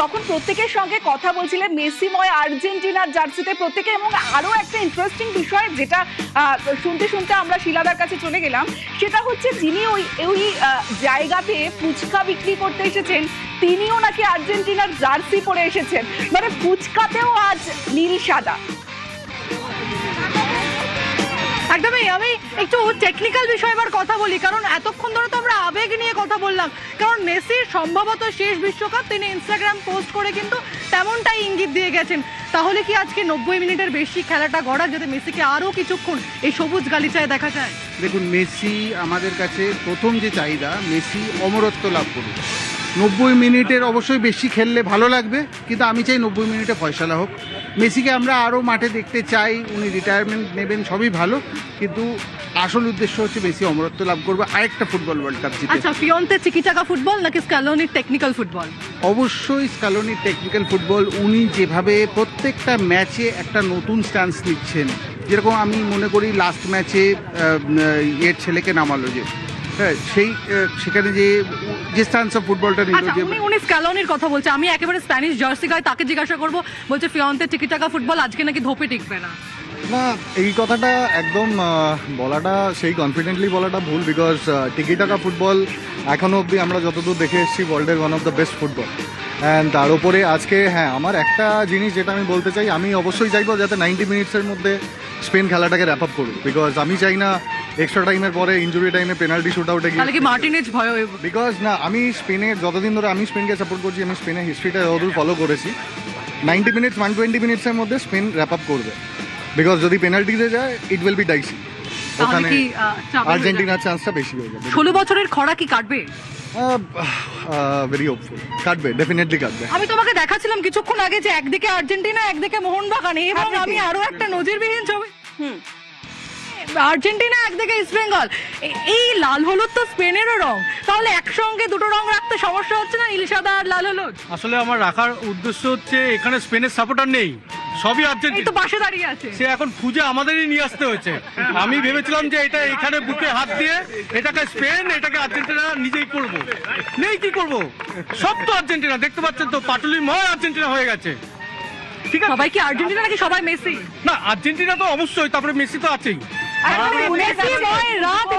তখন প্রত্যেকের সঙ্গে কথা বলছিলেন মেসিময় আর্জেন্টিনার জার্সিতে প্রত্যেকে, এবং আরো একটা ইন্টারেস্টিং বিষয় যেটা শুনতে শুনতে আমরা শিলাদার কাছে চলে গেলাম, সেটা হচ্ছে যিনি ওই জায়গাতে ফুচকা বিক্রি করতে এসেছেন তিনিও নাকি আর্জেন্টিনার জার্সি পরে এসেছেন, মানে ফুচকাতেও আজ নীল সাদা। একদমই। আমি একটু টেকনিক্যাল বিষয় এবার কথা বলি, কারণ এতক্ষণ ধরে তো আমরা আবেগ নিয়ে কথা বললাম। কারণ মেসির সম্ভবত শেষ বিশ্বকাপ, তিনি ইনস্টাগ্রাম পোস্ট করে কিন্তু তেমনটাই ইঙ্গিত দিয়ে গেছেন। তাহলে কি আজকে 90 মিনিটের বেশি খেলাটা গড়া, যাতে মেসিকে আরও কিছুক্ষণ এই সবুজ গালিচায় দেখা যায়? দেখুন, মেসি আমাদের কাছে প্রথম যে চাহিদা, মেসি অমরত্ব লাভ করুক। 90 মিনিটের অবশ্যই বেশি খেললে ভালো লাগবে, কিন্তু আমি চাই 90 মিনিটে ফয়সালা হোক। মেসিকে আমরা আরও মাঠে দেখতে চাই, উনি রিটায়ারমেন্ট নেবেন, সবই ভালো, কিন্তু আসল উদ্দেশ্য হচ্ছে মেসি অমরত্ব লাভ করবে, আরেকটা ফুটবল ওয়ার্ল্ড কাপ জিতে। আচ্ছা, ফিয়ন্তে চিকিটাকা ফুটবল নাকি স্ক্যালোনির টেকনিক্যাল ফুটবল? অবশ্যই স্ক্যালোনির টেকনিক্যাল ফুটবল। উনি যেভাবে প্রত্যেকটা ম্যাচে একটা নতুন স্ট্যান্স নিচ্ছেন, যেরকম আমি মনে করি লাস্ট ম্যাচে এর ছেলেকে নামালো যে, হ্যাঁ, সেখানে যে স্ট্যান্স অফ ফুটবলটা নিল, যে উনি স্ক্যালোনির কথা বলছে। আমি একেবারে স্প্যানিশ জার্সি গায়ে, তাকে জিজ্ঞাসা করবো, বলছে ফিয়ন্তে টিকিটাকা ফুটবল আজকে নাকি ধোপে টিকবে না। না, এই কথাটা একদম বলাটা, সেই কনফিডেন্টলি বলাটা ভুল, বিকজ টিকিটাকা ফুটবল এখনও অবধি আমরা যতদূর দেখে এসেছি ওয়ার্ল্ডের one of the best football. And তার উপরে আজকে, হ্যাঁ, আমার একটা জিনিস যেটা আমি বলতে চাই, আমি অবশ্যই চাইবো যাতে 90 মিনিটসের মধ্যে স্পেন খেলাটাকে র্যাপ আপ করুক, বিকজ আমি চাই না এক্সট্রা টাইমের পরে ইনজুরি টাইমে পেনাল্টি শুট আউটে গিয়ে, তাহলে কি মার্টিনেজ ভয় হয়ে? বিকজ না, আমি স্পেনের যতদিন ধরে আমি স্পেনকে সাপোর্ট করছি, আমি স্পেনের হিস্ট্রিটা যতদূর ফলো করেছি, 90 মিনিটস 120 মিনিটসের মধ্যে স্পেন র্যাপ আপ করবে, বিকজ যদি পেনাল্টিতে যায় ইট উইল বি ডাইসি, ওখানে আর্জেন্টিনার চান্সটা বেশি হয়ে যাবে। 16 বছরের খরা কি কাটবে? ভেরি হোপফুল, কাটবে, ডেফিনেটলি কাটবে। আমি তোমাকে দেখাচ্ছিলাম কিছুক্ষণ আগে যে একদিকে আর্জেন্টিনা, একদিকে মোহনবাগান, এবং আমি আরো একটা নজিরবিহীন ছবি, আর্জেন্টিনা একদিকে ইস্ট বেঙ্গল। এই লাল হলুদ তো স্পেনেরও রং, তাহলে একসঙ্গে দুটো রং রাখতে সমস্যা হচ্ছে না? নীল সাদা আর লাল হলুদ। আসলে আমার রাখার উদ্দেশ্য হচ্ছে, এখানে স্পেনের সাপোর্টার নেই, সবই এই আর্জেন্টিনা। তো পাশে দাঁড়িয়ে আছে। সে এখন খুঁজে আমাদেরই নিয়ে আসতে হয়েছে। আমি ভেবেছিলাম যে এটা এখানে বুকে হাত দিয়ে এটাকে স্পেন, এটাকে আর্জেন্টিনা নিজেই করবো, নেই কি করব, সব তো আর্জেন্টিনা। দেখতে পাচ্ছেন তো, পাটুলিময় আর্জেন্টিনা হয়ে গেছে। ঠিক আছে, সবাই কি আর্জেন্টিনা নাকি সবাই মেসি? না, আর্জেন্টিনা তো অবশ্যই, তারপরে মেসি তো আছেই। মেসি নয়, রাত